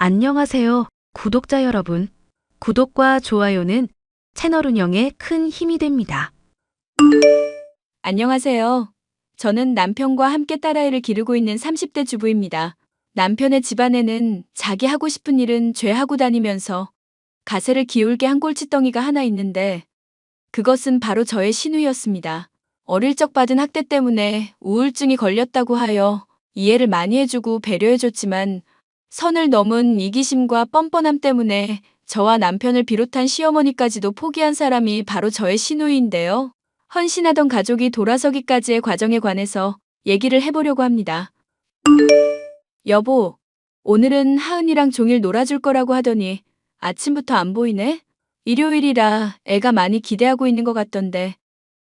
안녕하세요, 구독자 여러분. 구독과 좋아요는 채널 운영에 큰 힘이 됩니다. 안녕하세요. 저는 남편과 함께 딸아이를 기르고 있는 30대 주부입니다. 남편의 집안에는 자기 하고 싶은 일은 죄하고 다니면서 가세를 기울게 한 골칫덩이가 하나 있는데 그것은 바로 저의 시누이였습니다. 어릴 적 받은 학대 때문에 우울증이 걸렸다고 하여 이해를 많이 해주고 배려해줬지만 선을 넘은 이기심과 뻔뻔함 때문에 저와 남편을 비롯한 시어머니까지도 포기한 사람이 바로 저의 시누이인데요. 헌신하던 가족이 돌아서기까지의 과정에 관해서 얘기를 해보려고 합니다. 여보, 오늘은 하은이랑 종일 놀아줄 거라고 하더니 아침부터 안 보이네? 일요일이라 애가 많이 기대하고 있는 것 같던데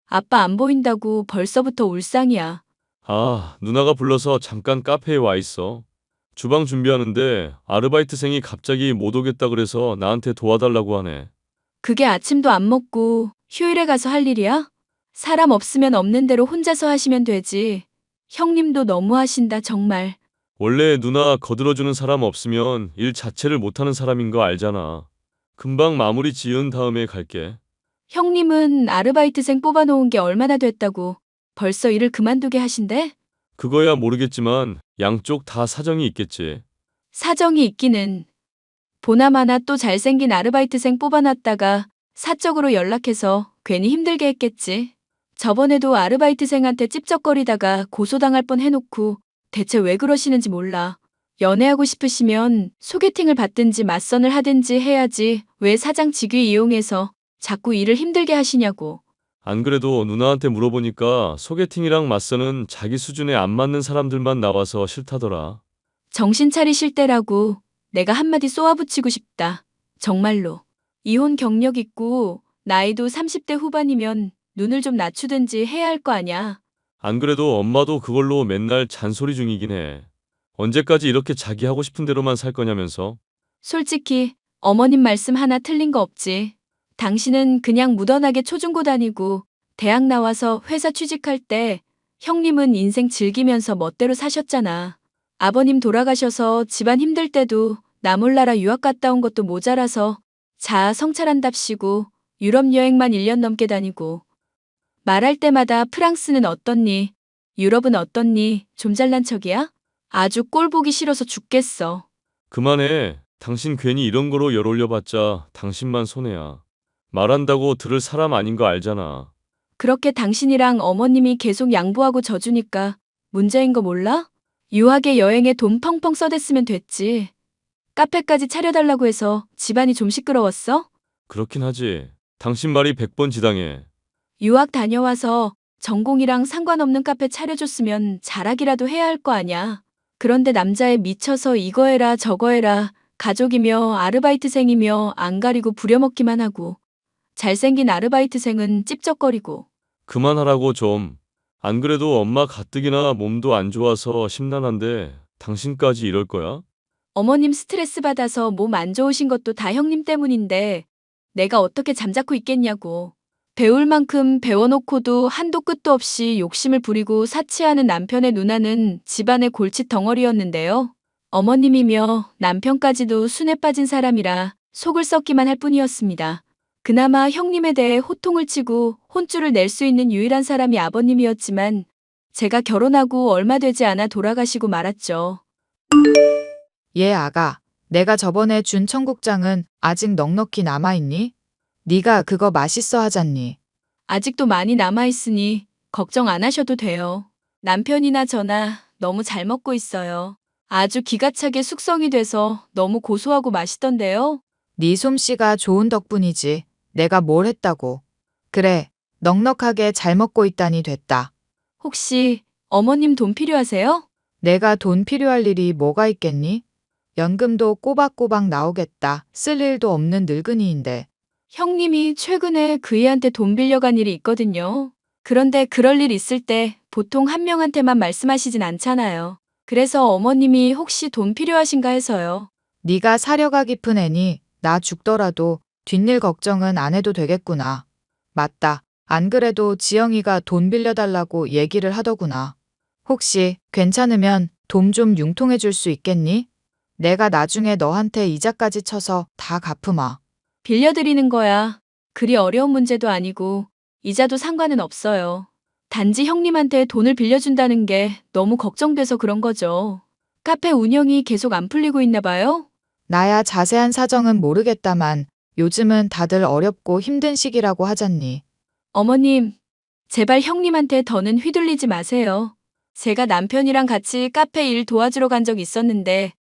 아빠 안 보인다고 벌써부터 울상이야. 아, 누나가 불러서 잠깐 카페에 와 있어. 주방 준비하는데 아르바이트생이 갑자기 못 오겠다 그래서 나한테 도와달라고 하네. 그게 아침도 안 먹고 휴일에 가서 할 일이야? 사람 없으면 없는 대로 혼자서 하시면 되지. 형님도 너무 하신다, 정말. 원래 누나 거들어주는 사람 없으면 일 자체를 못하는 사람인 거 알잖아. 금방 마무리 지은 다음에 갈게. 형님은 아르바이트생 뽑아놓은 게 얼마나 됐다고 벌써 일을 그만두게 하신대? 그거야 모르겠지만 양쪽 다 사정이 있겠지. 사정이 있기는. 보나마나 또 잘생긴 아르바이트생 뽑아놨다가 사적으로 연락해서 괜히 힘들게 했겠지. 저번에도 아르바이트생한테 찝쩍거리다가 고소당할 뻔 해놓고 대체 왜 그러시는지 몰라. 연애하고 싶으시면 소개팅을 받든지 맞선을 하든지 해야지 왜 사장 직위 이용해서 자꾸 일을 힘들게 하시냐고. 안 그래도 누나한테 물어보니까 소개팅이랑 맞서는 자기 수준에 안 맞는 사람들만 나와서 싫다더라. 정신 차리실 때라고 내가 한마디 쏘아붙이고 싶다. 정말로. 이혼 경력 있고 나이도 30대 후반이면 눈을 좀 낮추든지 해야 할 거 아냐. 안 그래도 엄마도 그걸로 맨날 잔소리 중이긴 해. 언제까지 이렇게 자기 하고 싶은 대로만 살 거냐면서. 솔직히 어머님 말씀 하나 틀린 거 없지. 당신은 그냥 무던하게 초중고 다니고 대학 나와서 회사 취직할 때 형님은 인생 즐기면서 멋대로 사셨잖아. 아버님 돌아가셔서 집안 힘들 때도 나 몰라라 유학 갔다 온 것도 모자라서 자아 성찰한답시고 유럽 여행만 1년 넘게 다니고 말할 때마다 프랑스는 어떻니? 유럽은 어떻니? 좀 잘난 척이야? 아주 꼴 보기 싫어서 죽겠어. 그만해. 당신 괜히 이런 거로 열 올려봤자 당신만 손해야. 말한다고 들을 사람 아닌 거 알잖아. 그렇게 당신이랑 어머님이 계속 양보하고 져주니까 문제인 거 몰라? 유학에 여행에 돈 펑펑 써댔으면 됐지. 카페까지 차려달라고 해서 집안이 좀 시끄러웠어? 그렇긴 하지. 당신 말이 100번 지당해. 유학 다녀와서 전공이랑 상관없는 카페 차려줬으면 잘하기라도 해야 할 거 아냐. 그런데 남자애 미쳐서 이거 해라 저거 해라 가족이며 아르바이트생이며 안 가리고 부려먹기만 하고 잘생긴 아르바이트생은 찝쩍거리고 그만하라고 좀. 안 그래도 엄마 가뜩이나 몸도 안 좋아서 심란한데 당신까지 이럴 거야? 어머님 스트레스 받아서 몸 안 좋으신 것도 다 형님 때문인데 내가 어떻게 잠자코 있겠냐고. 배울 만큼 배워놓고도 한도 끝도 없이 욕심을 부리고 사치하는 남편의 누나는 집안의 골칫 덩어리였는데요. 어머님이며 남편까지도 순에 빠진 사람이라 속을 썩기만 할 뿐이었습니다. 그나마 형님에 대해 호통을 치고 혼쭐을 낼 수 있는 유일한 사람이 아버님이었지만 제가 결혼하고 얼마 되지 않아 돌아가시고 말았죠. 예, 아가. 내가 저번에 준 청국장은 아직 넉넉히 남아있니? 네가 그거 맛있어 하잖니. 아직도 많이 남아있으니 걱정 안 하셔도 돼요. 남편이나 저나 너무 잘 먹고 있어요. 아주 기가 차게 숙성이 돼서 너무 고소하고 맛있던데요. 네 솜씨가 좋은 덕분이지. 내가 뭘 했다고. 그래, 넉넉하게 잘 먹고 있다니 됐다. 혹시 어머님 돈 필요하세요? 내가 돈 필요할 일이 뭐가 있겠니? 연금도 꼬박꼬박 나오겠다. 쓸 일도 없는 늙은이인데. 형님이 최근에 그이한테 돈 빌려간 일이 있거든요. 그런데 그럴 일 있을 때 보통 한 명한테만 말씀하시진 않잖아요. 그래서 어머님이 혹시 돈 필요하신가 해서요. 네가 사려가 깊은 애니 나 죽더라도 뒷일 걱정은 안 해도 되겠구나. 맞다. 안 그래도 지영이가 돈 빌려달라고 얘기를 하더구나. 혹시 괜찮으면 돈 좀 융통해 줄 수 있겠니? 내가 나중에 너한테 이자까지 쳐서 다 갚으마. 빌려드리는 거야. 그리 어려운 문제도 아니고 이자도 상관은 없어요. 단지 형님한테 돈을 빌려준다는 게 너무 걱정돼서 그런 거죠. 카페 운영이 계속 안 풀리고 있나 봐요? 나야 자세한 사정은 모르겠다만 요즘은 다들 어렵고 힘든 시기라고 하잖니. 어머님, 제발 형님한테 더는 휘둘리지 마세요. 제가 남편이랑 같이 카페 일 도와주러 간 적 있었는데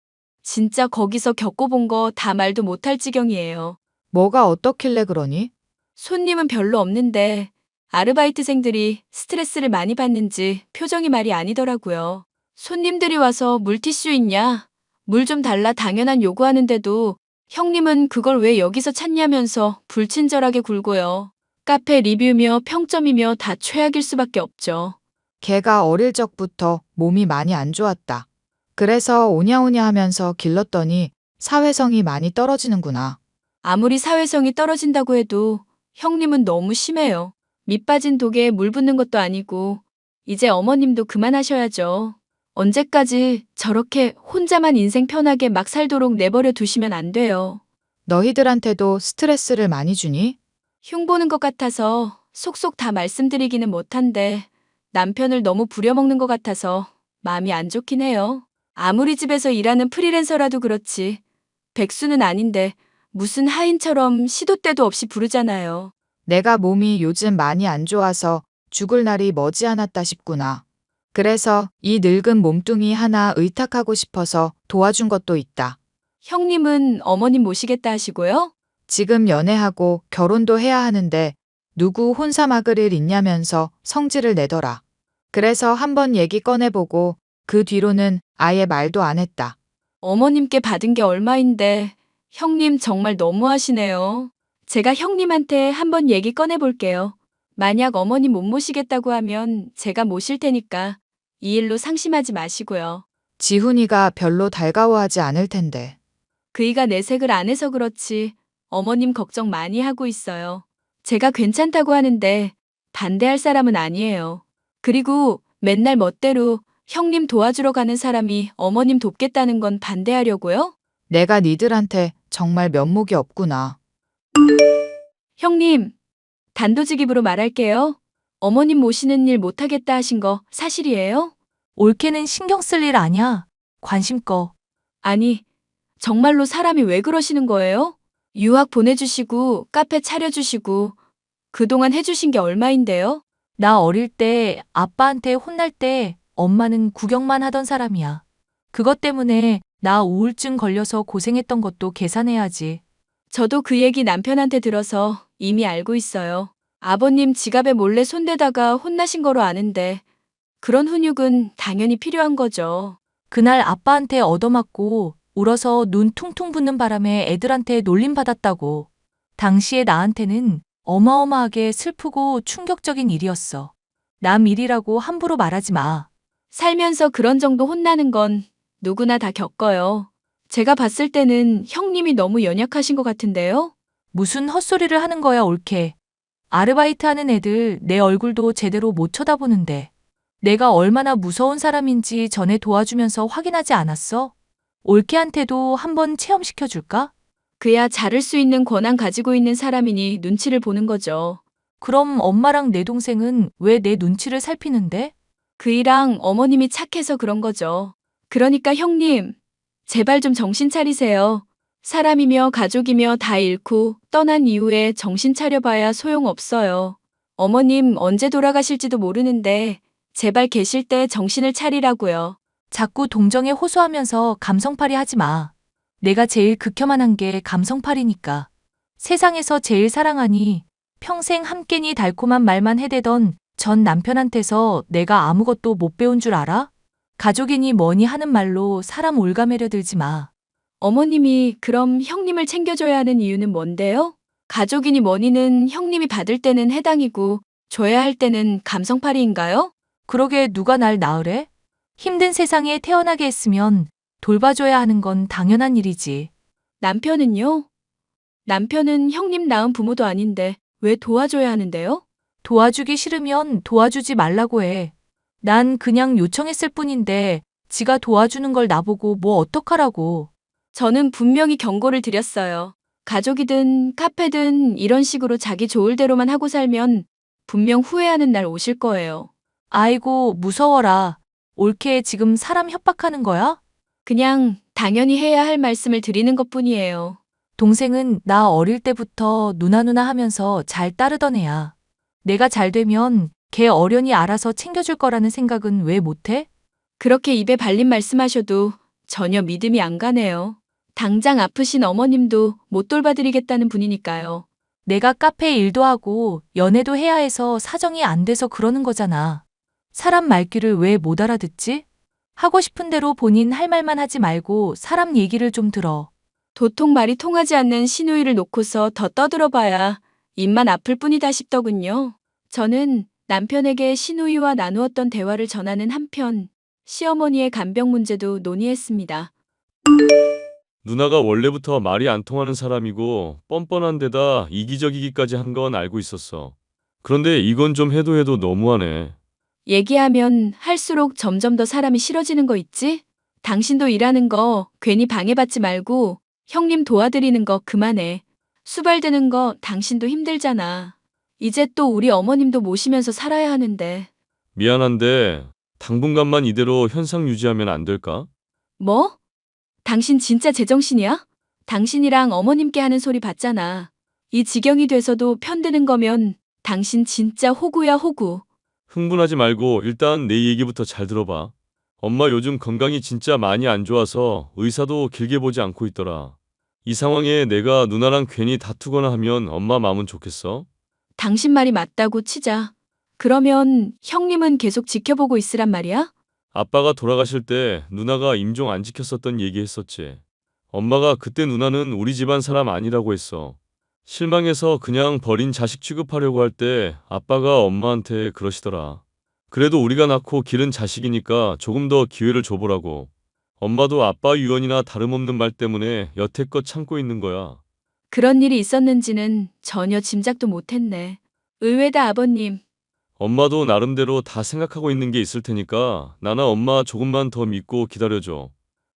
진짜 거기서 겪어본 거 다 말도 못할 지경이에요. 뭐가 어떻길래 그러니? 손님은 별로 없는데 아르바이트생들이 스트레스를 많이 받는지 표정이 말이 아니더라고요. 손님들이 와서 물티슈 있냐? 물 좀 달라 당연한 요구하는데도 형님은 그걸 왜 여기서 찾냐면서 불친절하게 굴고요. 카페 리뷰며 평점이며 다 최악일 수밖에 없죠. 걔가 어릴 적부터 몸이 많이 안 좋았다. 그래서 오냐오냐 하면서 길렀더니 사회성이 많이 떨어지는구나. 아무리 사회성이 떨어진다고 해도 형님은 너무 심해요. 밑 빠진 독에 물 붓는 것도 아니고 이제 어머님도 그만하셔야죠. 언제까지 저렇게 혼자만 인생 편하게 막 살도록 내버려 두시면 안 돼요. 너희들한테도 스트레스를 많이 주니? 흉보는 것 같아서 속속 다 말씀드리기는 못한데 남편을 너무 부려먹는 것 같아서 마음이 안 좋긴 해요. 아무리 집에서 일하는 프리랜서라도 그렇지. 백수는 아닌데 무슨 하인처럼 시도 때도 없이 부르잖아요. 내가 몸이 요즘 많이 안 좋아서 죽을 날이 머지않았다 싶구나. 그래서 이 늙은 몸뚱이 하나 의탁하고 싶어서 도와준 것도 있다. 형님은 어머님 모시겠다 하시고요? 지금 연애하고 결혼도 해야 하는데 누구 혼사 막을 일 있냐면서 성질을 내더라. 그래서 한번 얘기 꺼내보고 그 뒤로는 아예 말도 안 했다. 어머님께 받은 게 얼마인데 형님 정말 너무하시네요. 제가 형님한테 한번 얘기 꺼내볼게요. 만약 어머님 못 모시겠다고 하면 제가 모실 테니까 이 일로 상심하지 마시고요. 지훈이가 별로 달가워하지 않을 텐데. 그이가 내색을 안 해서 그렇지 어머님 걱정 많이 하고 있어요. 제가 괜찮다고 하는데 반대할 사람은 아니에요. 그리고 맨날 멋대로 형님 도와주러 가는 사람이 어머님 돕겠다는 건 반대하려고요? 내가 니들한테 정말 면목이 없구나. 형님, 단도직입으로 말할게요. 어머님 모시는 일 못하겠다 하신 거 사실이에요? 올케는 신경 쓸 일 아냐. 관심 꺼. 아니, 정말로 사람이 왜 그러시는 거예요? 유학 보내주시고 카페 차려주시고 그동안 해주신 게 얼마인데요? 나 어릴 때 아빠한테 혼날 때 엄마는 구경만 하던 사람이야. 그것 때문에 나 우울증 걸려서 고생했던 것도 계산해야지. 저도 그 얘기 남편한테 들어서 이미 알고 있어요. 아버님 지갑에 몰래 손대다가 혼나신 거로 아는데 그런 훈육은 당연히 필요한 거죠. 그날 아빠한테 얻어맞고 울어서 눈 퉁퉁 붓는 바람에 애들한테 놀림받았다고. 당시에 나한테는 어마어마하게 슬프고 충격적인 일이었어. 남 일이라고 함부로 말하지 마. 살면서 그런 정도 혼나는 건 누구나 다 겪어요. 제가 봤을 때는 형님이 너무 연약하신 것 같은데요? 무슨 헛소리를 하는 거야, 올케. 아르바이트 하는 애들 내 얼굴도 제대로 못 쳐다보는데. 내가 얼마나 무서운 사람인지 전에 도와주면서 확인하지 않았어? 올케한테도 한번 체험시켜줄까? 그야 자를 수 있는 권한 가지고 있는 사람이니 눈치를 보는 거죠. 그럼 엄마랑 내 동생은 왜 내 눈치를 살피는데? 그이랑 어머님이 착해서 그런 거죠. 그러니까 형님, 제발 좀 정신 차리세요. 사람이며 가족이며 다 잃고 떠난 이후에 정신 차려봐야 소용없어요. 어머님 언제 돌아가실지도 모르는데 제발 계실 때 정신을 차리라고요. 자꾸 동정에 호소하면서 감성팔이 하지 마. 내가 제일 극혐한 게 감성팔이니까. 세상에서 제일 사랑하니 평생 함께니 달콤한 말만 해대던 전 남편한테서 내가 아무것도 못 배운 줄 알아? 가족이니 뭐니 하는 말로 사람 올가매려 들지 마. 어머님이 그럼 형님을 챙겨줘야 하는 이유는 뭔데요? 가족이니 뭐니는 형님이 받을 때는 해당이고 줘야 할 때는 감성팔이인가요? 그러게 누가 날 낳으래? 힘든 세상에 태어나게 했으면 돌봐줘야 하는 건 당연한 일이지. 남편은요? 남편은 형님 낳은 부모도 아닌데 왜 도와줘야 하는데요? 도와주기 싫으면 도와주지 말라고 해. 난 그냥 요청했을 뿐인데 지가 도와주는 걸 나보고 뭐 어떡하라고. 저는 분명히 경고를 드렸어요. 가족이든 카페든 이런 식으로 자기 좋을 대로만 하고 살면 분명 후회하는 날 오실 거예요. 아이고, 무서워라. 올케 지금 사람 협박하는 거야? 그냥 당연히 해야 할 말씀을 드리는 것뿐이에요. 동생은 나 어릴 때부터 누나 하면서 잘 따르던 애야. 내가 잘 되면 걔 어련히 알아서 챙겨줄 거라는 생각은 왜 못해? 그렇게 입에 발린 말씀하셔도 전혀 믿음이 안 가네요. 당장 아프신 어머님도 못 돌봐드리겠다는 분이니까요. 내가 카페 일도 하고 연애도 해야 해서 사정이 안 돼서 그러는 거잖아. 사람 말귀를 왜 못 알아듣지? 하고 싶은 대로 본인 할 말만 하지 말고 사람 얘기를 좀 들어. 도통 말이 통하지 않는 시누이를 놓고서 더 떠들어봐야 입만 아플 뿐이다 싶더군요. 저는 남편에게 시누이와 나누었던 대화를 전하는 한편 시어머니의 간병 문제도 논의했습니다. 누나가 원래부터 말이 안 통하는 사람이고 뻔뻔한 데다 이기적이기까지 한 건 알고 있었어. 그런데 이건 좀 해도 너무하네. 얘기하면 할수록 점점 더 사람이 싫어지는 거 있지? 당신도 일하는 거 괜히 방해받지 말고 형님 도와드리는 거 그만해. 수발드는 거 당신도 힘들잖아. 이제 또 우리 어머님도 모시면서 살아야 하는데. 미안한데 당분간만 이대로 현상 유지하면 안 될까? 뭐? 당신 진짜 제정신이야? 당신이랑 어머님께 하는 소리 봤잖아. 이 지경이 돼서도 편드는 거면 당신 진짜 호구야 호구. 흥분하지 말고 일단 내 얘기부터 잘 들어봐. 엄마 요즘 건강이 진짜 많이 안 좋아서 의사도 길게 보지 않고 있더라. 이 상황에 내가 누나랑 괜히 다투거나 하면 엄마 마음은 좋겠어? 당신 말이 맞다고 치자. 그러면 형님은 계속 지켜보고 있으란 말이야? 아빠가 돌아가실 때 누나가 임종 안 지켰었던 얘기했었지. 엄마가 그때 누나는 우리 집안 사람 아니라고 했어. 실망해서 그냥 버린 자식 취급하려고 할 때 아빠가 엄마한테 그러시더라. 그래도 우리가 낳고 기른 자식이니까 조금 더 기회를 줘보라고. 엄마도 아빠 유언이나 다름없는 말 때문에 여태껏 참고 있는 거야. 그런 일이 있었는지는 전혀 짐작도 못했네. 의외다 아버님. 엄마도 나름대로 다 생각하고 있는 게 있을 테니까 나나 엄마 조금만 더 믿고 기다려줘.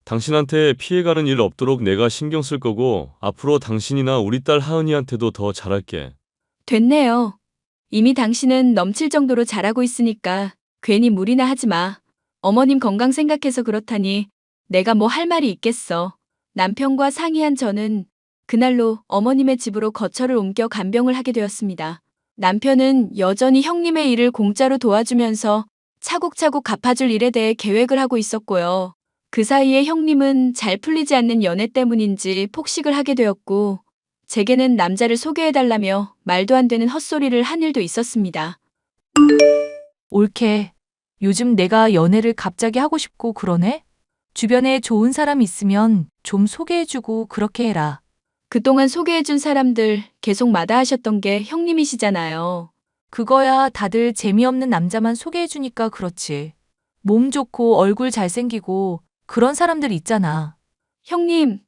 당신한테 피해가는 일 없도록 내가 신경 쓸 거고 앞으로 당신이나 우리 딸 하은이한테도 더 잘할게. 됐네요. 이미 당신은 넘칠 정도로 잘하고 있으니까 괜히 무리나 하지 마. 어머님 건강 생각해서 그렇다니 내가 뭐 할 말이 있겠어. 남편과 상의한 저는 그날로 어머님의 집으로 거처를 옮겨 간병을 하게 되었습니다. 남편은 여전히 형님의 일을 공짜로 도와주면서 차곡차곡 갚아줄 일에 대해 계획을 하고 있었고요. 그 사이에 형님은 잘 풀리지 않는 연애 때문인지 폭식을 하게 되었고, 제게는 남자를 소개해달라며 말도 안 되는 헛소리를 한 일도 있었습니다. 올케. 요즘 내가 연애를 갑자기 하고 싶고 그러네? 주변에 좋은 사람 있으면 좀 소개해주고 그렇게 해라. 그동안 소개해준 사람들 계속 마다하셨던 게 형님이시잖아요. 그거야 다들 재미없는 남자만 소개해주니까 그렇지. 몸 좋고 얼굴 잘생기고 그런 사람들 있잖아. 형님,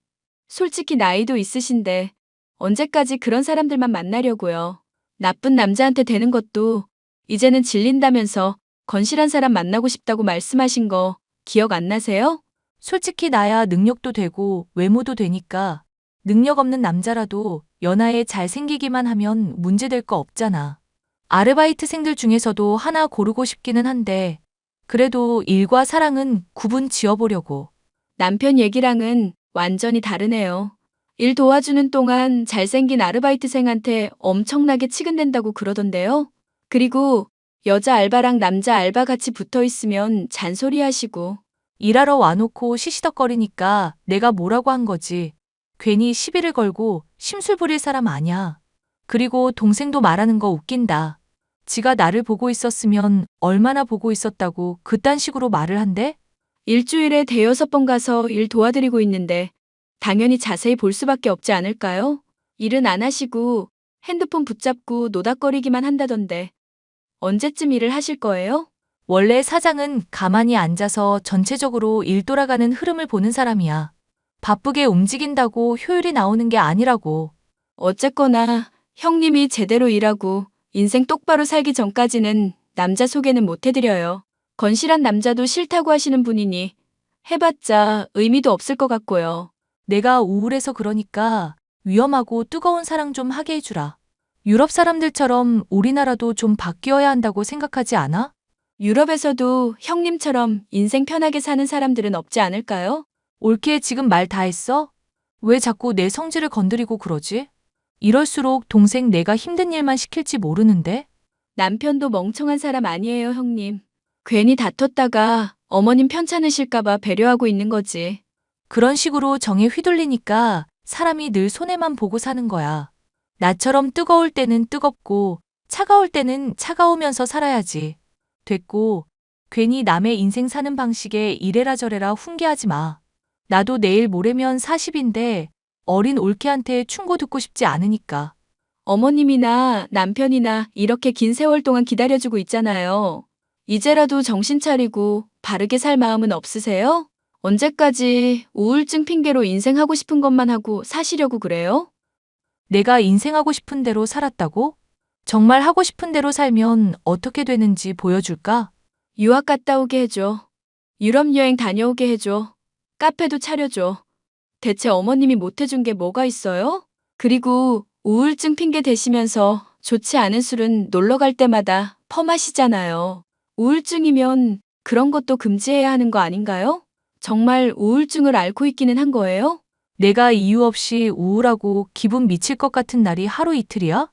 솔직히 나이도 있으신데 언제까지 그런 사람들만 만나려고요. 나쁜 남자한테 되는 것도 이제는 질린다면서 건실한 사람 만나고 싶다고 말씀하신 거 기억 안 나세요? 솔직히 나야 능력도 되고 외모도 되니까 능력 없는 남자라도 연하에 잘생기기만 하면 문제될 거 없잖아. 아르바이트생들 중에서도 하나 고르고 싶기는 한데 그래도 일과 사랑은 구분 지어보려고. 남편 얘기랑은 완전히 다르네요. 일 도와주는 동안 잘생긴 아르바이트생한테 엄청나게 치근댄다고 그러던데요. 그리고 여자 알바랑 남자 알바 같이 붙어 있으면 잔소리 하시고. 일하러 와놓고 시시덕거리니까 내가 뭐라고 한 거지. 괜히 시비를 걸고 심술 부릴 사람 아냐. 그리고 동생도 말하는 거 웃긴다. 지가 나를 보고 있었으면 얼마나 보고 있었다고 그딴 식으로 말을 한대? 일주일에 대여섯 번 가서 일 도와드리고 있는데 당연히 자세히 볼 수밖에 없지 않을까요? 일은 안 하시고 핸드폰 붙잡고 노닥거리기만 한다던데 언제쯤 일을 하실 거예요? 원래 사장은 가만히 앉아서 전체적으로 일 돌아가는 흐름을 보는 사람이야. 바쁘게 움직인다고 효율이 나오는 게 아니라고. 어쨌거나 형님이 제대로 일하고 인생 똑바로 살기 전까지는 남자 소개는 못 해드려요. 건실한 남자도 싫다고 하시는 분이니 해봤자 의미도 없을 것 같고요. 내가 우울해서 그러니까 위험하고 뜨거운 사랑 좀 하게 해주라. 유럽 사람들처럼 우리나라도 좀 바뀌어야 한다고 생각하지 않아? 유럽에서도 형님처럼 인생 편하게 사는 사람들은 없지 않을까요? 올케 지금 말 다 했어? 왜 자꾸 내 성질을 건드리고 그러지? 이럴수록 동생 내가 힘든 일만 시킬지 모르는데? 남편도 멍청한 사람 아니에요, 형님. 괜히 다퉜다가 어머님 편찮으실까봐 배려하고 있는 거지. 그런 식으로 정에 휘둘리니까 사람이 늘 손해만 보고 사는 거야. 나처럼 뜨거울 때는 뜨겁고 차가울 때는 차가우면서 살아야지. 됐고, 괜히 남의 인생 사는 방식에 이래라 저래라 훈계하지 마. 나도 내일 모레면 40인데 어린 올케한테 충고 듣고 싶지 않으니까. 어머님이나 남편이나 이렇게 긴 세월 동안 기다려주고 있잖아요. 이제라도 정신 차리고 바르게 살 마음은 없으세요? 언제까지 우울증 핑계로 인생 하고 싶은 것만 하고 사시려고 그래요? 내가 인생 하고 싶은 대로 살았다고? 정말 하고 싶은 대로 살면 어떻게 되는지 보여줄까? 유학 갔다 오게 해줘. 유럽 여행 다녀오게 해줘. 카페도 차려줘. 대체 어머님이 못해준 게 뭐가 있어요? 그리고 우울증 핑계 대시면서 좋지 않은 술은 놀러 갈 때마다 퍼마시잖아요. 우울증이면 그런 것도 금지해야 하는 거 아닌가요? 정말 우울증을 앓고 있기는 한 거예요? 내가 이유 없이 우울하고 기분 미칠 것 같은 날이 하루 이틀이야?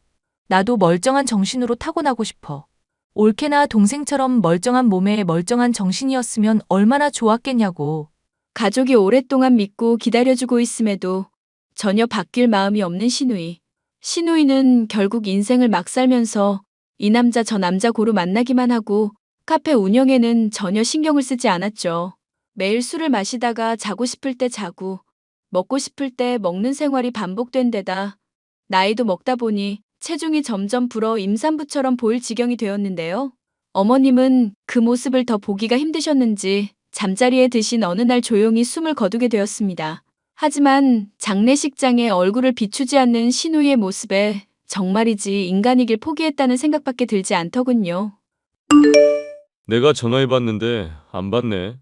나도 멀쩡한 정신으로 타고나고 싶어. 올케나 동생처럼 멀쩡한 몸에 멀쩡한 정신이었으면 얼마나 좋았겠냐고. 가족이 오랫동안 믿고 기다려주고 있음에도 전혀 바뀔 마음이 없는 시누이. 시누이는 결국 인생을 막 살면서 이 남자 저 남자 고루 만나기만 하고 카페 운영에는 전혀 신경을 쓰지 않았죠. 매일 술을 마시다가 자고 싶을 때 자고 먹고 싶을 때 먹는 생활이 반복된 데다 나이도 먹다 보니 체중이 점점 불어 임산부처럼 보일 지경이 되었는데요. 어머님은 그 모습을 더 보기가 힘드셨는지 잠자리에 드신 어느 날 조용히 숨을 거두게 되었습니다. 하지만 장례식장에 얼굴을 비추지 않는 시누이의 모습에 정말이지 인간이길 포기했다는 생각밖에 들지 않더군요. 내가 전화해봤는데 안 받네.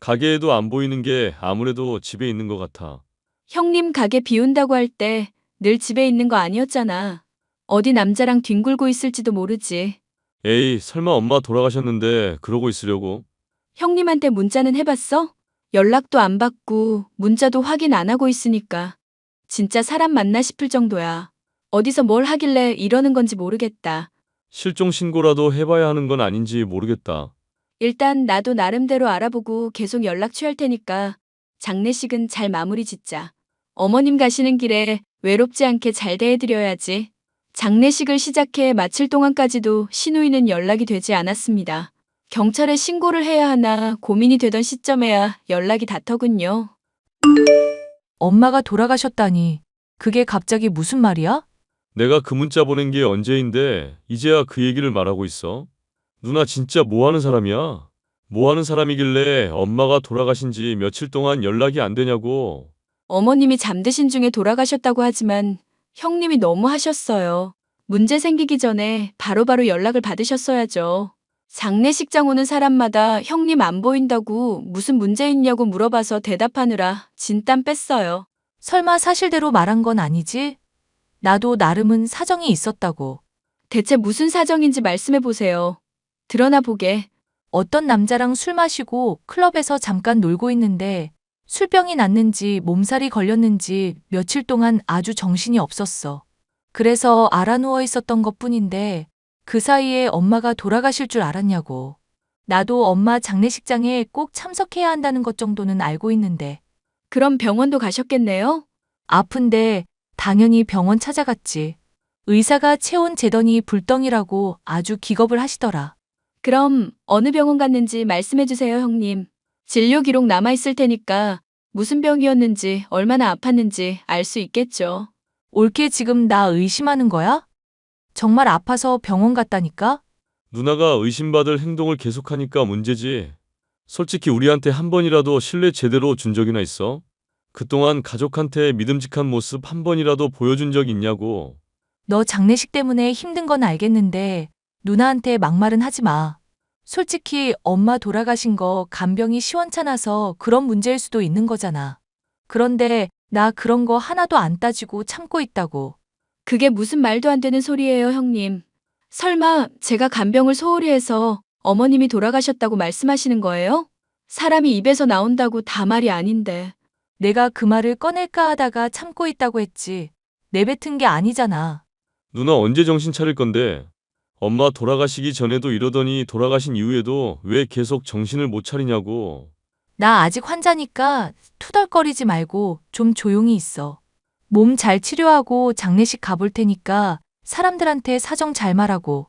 가게에도 안 보이는 게 아무래도 집에 있는 것 같아. 형님 가게 비운다고 할 때 늘 집에 있는 거 아니었잖아. 어디 남자랑 뒹굴고 있을지도 모르지. 에이, 설마 엄마 돌아가셨는데 그러고 있으려고? 형님한테 문자는 해봤어? 연락도 안 받고 문자도 확인 안 하고 있으니까 진짜 사람 맞나 싶을 정도야. 어디서 뭘 하길래 이러는 건지 모르겠다. 실종 신고라도 해봐야 하는 건 아닌지 모르겠다. 일단 나도 나름대로 알아보고 계속 연락 취할 테니까 장례식은 잘 마무리 짓자. 어머님 가시는 길에 외롭지 않게 잘 대해드려야지. 장례식을 시작해 마칠 동안까지도 시누이는 연락이 되지 않았습니다. 경찰에 신고를 해야 하나 고민이 되던 시점에야 연락이 닿더군요. 엄마가 돌아가셨다니. 그게 갑자기 무슨 말이야? 내가 그 문자 보낸 게 언제인데 이제야 그 얘기를 말하고 있어? 누나 진짜 뭐 하는 사람이야? 뭐 하는 사람이길래 엄마가 돌아가신 지 며칠 동안 연락이 안 되냐고. 어머님이 잠드신 중에 돌아가셨다고 하지만 형님이 너무 하셨어요. 문제 생기기 전에 바로바로 연락을 받으셨어야죠. 장례식장 오는 사람마다 형님 안 보인다고 무슨 문제 있냐고 물어봐서 대답하느라 진땀 뺐어요. 설마 사실대로 말한 건 아니지? 나도 나름은 사정이 있었다고. 대체 무슨 사정인지 말씀해 보세요. 드러나 보게. 어떤 남자랑 술 마시고 클럽에서 잠깐 놀고 있는데 술병이 났는지 몸살이 걸렸는지 며칠 동안 아주 정신이 없었어. 그래서 알아누워 있었던 것뿐인데 그 사이에 엄마가 돌아가실 줄 알았냐고. 나도 엄마 장례식장에 꼭 참석해야 한다는 것 정도는 알고 있는데. 그럼 병원도 가셨겠네요? 아픈데 당연히 병원 찾아갔지. 의사가 체온 재더니 불덩이라고 아주 기겁을 하시더라. 그럼 어느 병원 갔는지 말씀해 주세요, 형님. 진료 기록 남아있을 테니까 무슨 병이었는지 얼마나 아팠는지 알 수 있겠죠. 올케 지금 나 의심하는 거야? 정말 아파서 병원 갔다니까? 누나가 의심받을 행동을 계속하니까 문제지. 솔직히 우리한테 한 번이라도 신뢰 제대로 준 적이나 있어? 그동안 가족한테 믿음직한 모습 한 번이라도 보여준 적 있냐고. 너 장례식 때문에 힘든 건 알겠는데 누나한테 막말은 하지 마. 솔직히 엄마 돌아가신 거 간병이 시원찮아서 그런 문제일 수도 있는 거잖아. 그런데 나 그런 거 하나도 안 따지고 참고 있다고. 그게 무슨 말도 안 되는 소리예요, 형님. 설마 제가 간병을 소홀히 해서 어머님이 돌아가셨다고 말씀하시는 거예요? 사람이 입에서 나온다고 다 말이 아닌데. 내가 그 말을 꺼낼까 하다가 참고 있다고 했지. 내뱉은 게 아니잖아. 누나 언제 정신 차릴 건데? 엄마 돌아가시기 전에도 이러더니 돌아가신 이후에도 왜 계속 정신을 못 차리냐고. 나 아직 환자니까 투덜거리지 말고 좀 조용히 있어. 몸 잘 치료하고 장례식 가볼 테니까 사람들한테 사정 잘 말하고.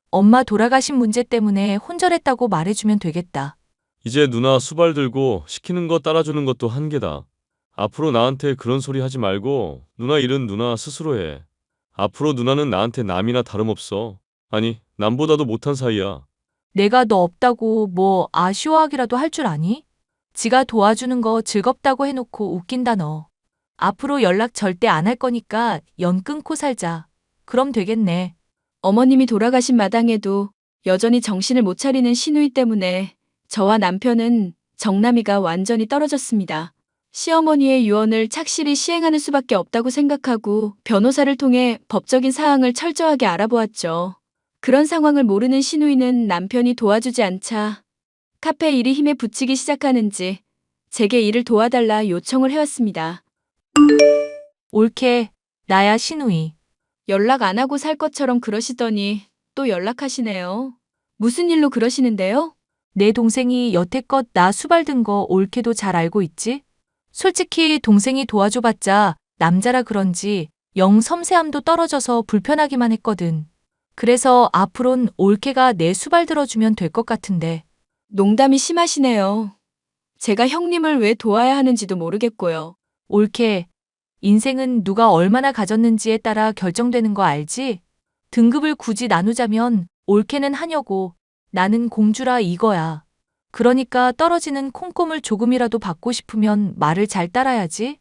엄마 돌아가신 문제 때문에 혼절했다고 말해주면 되겠다. 이제 누나 수발 들고 시키는 거 따라주는 것도 한계다. 앞으로 나한테 그런 소리 하지 말고 누나 일은 누나 스스로 해. 앞으로 누나는 나한테 남이나 다름없어. 아니, 남보다도 못한 사이야. 내가 너 없다고 뭐 아쉬워하기라도 할 줄 아니? 지가 도와주는 거 즐겁다고 해놓고 웃긴다 너. 앞으로 연락 절대 안 할 거니까 연 끊고 살자. 그럼 되겠네. 어머님이 돌아가신 마당에도 여전히 정신을 못 차리는 시누이 때문에 저와 남편은 정남이가 완전히 떨어졌습니다. 시어머니의 유언을 착실히 시행하는 수밖에 없다고 생각하고 변호사를 통해 법적인 사항을 철저하게 알아보았죠. 그런 상황을 모르는 시누이는 남편이 도와주지 않자 카페 일이 힘에 부치기 시작하는지 제게 일을 도와달라 요청을 해왔습니다. 옳게. 나야 신우이. 연락 안 하고 살 것처럼 그러시더니 또 연락하시네요. 무슨 일로 그러시는데요? 내 동생이 여태껏 나 수발든 거 옳게도 잘 알고 있지? 솔직히 동생이 도와줘봤자 남자라 그런지 영 섬세함도 떨어져서 불편하기만 했거든. 그래서 앞으론 옳게가 내 수발 들어주면 될 것 같은데. 농담이 심하시네요. 제가 형님을 왜 도와야 하는지도 모르겠고요. 옳게. 인생은 누가 얼마나 가졌는지에 따라 결정되는 거 알지? 등급을 굳이 나누자면 옳게는 하녀고 나는 공주라 이거야. 그러니까 떨어지는 콩고물 조금이라도 받고 싶으면 말을 잘 따라야지.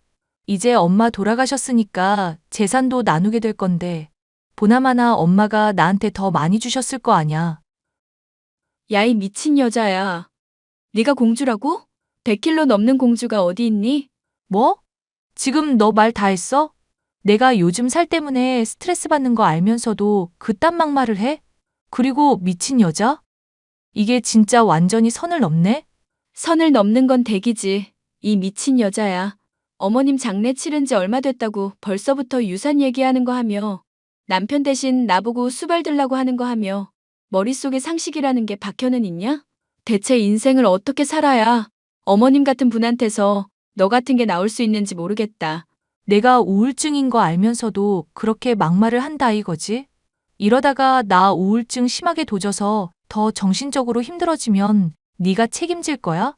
이제 엄마 돌아가셨으니까 재산도 나누게 될 건데 보나마나 엄마가 나한테 더 많이 주셨을 거 아냐. 야, 이 미친 여자야. 네가 공주라고? 100kg 넘는 공주가 어디 있니? 뭐? 지금 너 말 다 했어? 내가 요즘 살 때문에 스트레스 받는 거 알면서도 그딴 막말을 해? 그리고 미친 여자? 이게 진짜 완전히 선을 넘네? 선을 넘는 건 댁이지. 이 미친 여자야. 어머님 장례 치른 지 얼마 됐다고 벌써부터 유산 얘기하는 거 하며 남편 대신 나보고 수발 들라고 하는 거 하며 머릿속에 상식이라는 게 박혀는 있냐? 대체 인생을 어떻게 살아야 어머님 같은 분한테서 너 같은 게 나올 수 있는지 모르겠다. 내가 우울증인 거 알면서도 그렇게 막말을 한다 이거지? 이러다가 나 우울증 심하게 도져서 더 정신적으로 힘들어지면 네가 책임질 거야?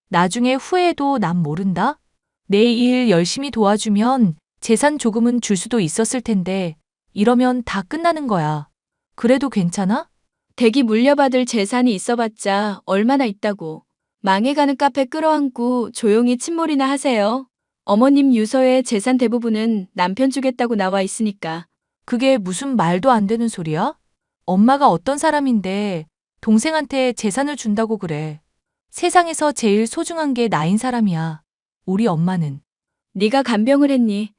나중에 후회해도 난 모른다? 내 일 열심히 도와주면 재산 조금은 줄 수도 있었을 텐데 이러면 다 끝나는 거야. 그래도 괜찮아? 댁이 물려받을 재산이 있어봤자 얼마나 있다고. 망해가는 카페 끌어안고 조용히 침몰이나 하세요. 어머님 유서의 재산 대부분은 남편 주겠다고 나와 있으니까. 그게 무슨 말도 안 되는 소리야? 엄마가 어떤 사람인데 동생한테 재산을 준다고 그래. 세상에서 제일 소중한 게 나인 사람이야. 우리 엄마는. 네가 간병을 했니?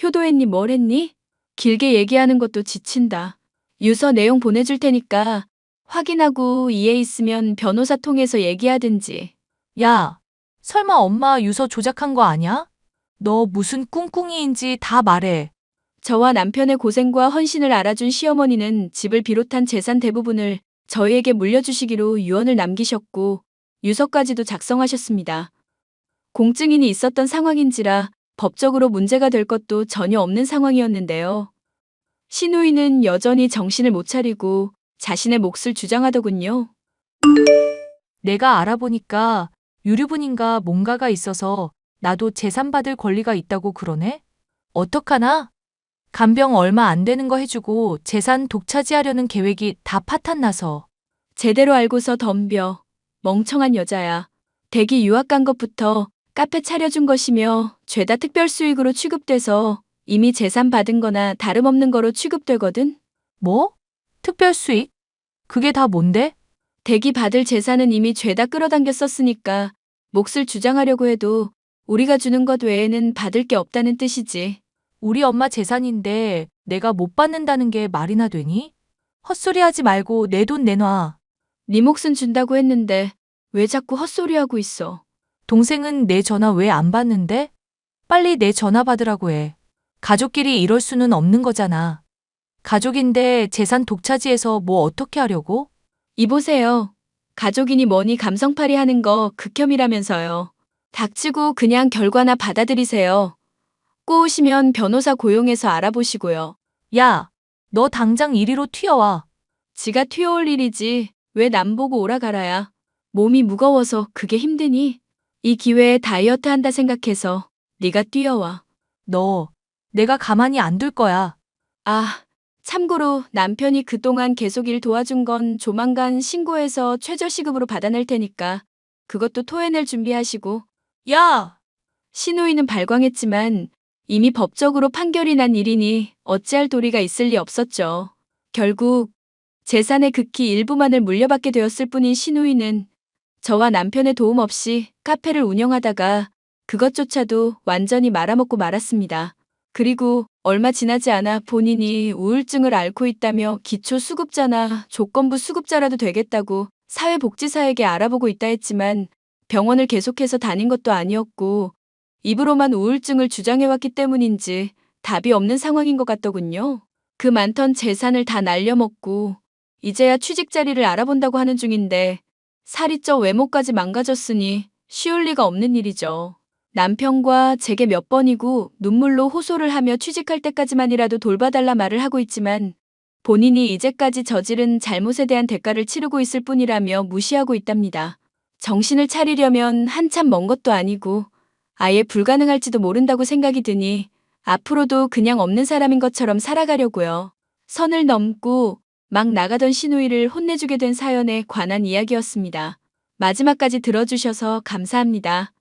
효도했니? 뭘 했니? 길게 얘기하는 것도 지친다. 유서 내용 보내줄 테니까 확인하고 이해 있으면 변호사 통해서 얘기하든지. 야, 설마 엄마 유서 조작한 거 아냐? 너 무슨 꿍꿍이인지 다 말해. 저와 남편의 고생과 헌신을 알아준 시어머니는 집을 비롯한 재산 대부분을 저희에게 물려주시기로 유언을 남기셨고 유서까지도 작성하셨습니다. 공증인이 있었던 상황인지라 법적으로 문제가 될 것도 전혀 없는 상황이었는데요. 시누이는 여전히 정신을 못 차리고 자신의 몫을 주장하더군요. 내가 알아보니까 유류분인가 뭔가가 있어서 나도 재산 받을 권리가 있다고 그러네? 어떡하나? 간병 얼마 안 되는 거 해주고 재산 독차지하려는 계획이 다 파탄나서. 제대로 알고서 덤벼. 멍청한 여자야. 댁이 유학 간 것부터 카페 차려준 것이며 죄다 특별 수익으로 취급돼서 이미 재산 받은 거나 다름없는 거로 취급되거든. 뭐? 특별 수익? 그게 다 뭔데? 댁이 받을 재산은 이미 죄다 끌어당겨 썼으니까 몫을 주장하려고 해도 우리가 주는 것 외에는 받을 게 없다는 뜻이지. 우리 엄마 재산인데 내가 못 받는다는 게 말이나 되니? 헛소리 하지 말고 내 돈 내놔. 네 몫은 준다고 했는데 왜 자꾸 헛소리하고 있어? 동생은 내 전화 왜 안 받는데? 빨리 내 전화 받으라고 해. 가족끼리 이럴 수는 없는 거잖아. 가족인데 재산 독차지해서 뭐 어떻게 하려고? 이보세요. 가족이니 뭐니 감성팔이 하는 거 극혐이라면서요. 닥치고 그냥 결과나 받아들이세요. 꼬우시면 변호사 고용해서 알아보시고요. 야, 너 당장 이리로 튀어와. 지가 튀어올 일이지 왜 남 보고 오라가라야. 몸이 무거워서 그게 힘드니? 이 기회에 다이어트 한다 생각해서 네가 뛰어와. 너, 내가 가만히 안 둘 거야. 아, 참고로 남편이 그동안 계속 일 도와준 건 조만간 신고해서 최저시급으로 받아낼 테니까 그것도 토해낼 준비하시고. 야! 시누이는 발광했지만 이미 법적으로 판결이 난 일이니 어찌할 도리가 있을 리 없었죠. 결국 재산의 극히 일부만을 물려받게 되었을 뿐인 시누이는 저와 남편의 도움 없이 카페를 운영하다가 그것조차도 완전히 말아먹고 말았습니다. 그리고 얼마 지나지 않아 본인이 우울증을 앓고 있다며 기초수급자나 조건부 수급자라도 되겠다고 사회복지사에게 알아보고 있다 했지만 병원을 계속해서 다닌 것도 아니었고 입으로만 우울증을 주장해왔기 때문인지 답이 없는 상황인 것 같더군요. 그 많던 재산을 다 날려먹고 이제야 취직 자리를 알아본다고 하는 중인데 살이 쪄 외모까지 망가졌으니 쉬울 리가 없는 일이죠. 남편과 제게 몇 번이고 눈물로 호소를 하며 취직할 때까지만이라도 돌봐달라 말을 하고 있지만 본인이 이제까지 저지른 잘못에 대한 대가를 치르고 있을 뿐이라며 무시하고 있답니다. 정신을 차리려면 한참 먼 것도 아니고 아예 불가능할지도 모른다고 생각이 드니 앞으로도 그냥 없는 사람인 것처럼 살아가려고요. 선을 넘고 막 나가던 시누이를 혼내주게 된 사연에 관한 이야기였습니다. 마지막까지 들어주셔서 감사합니다.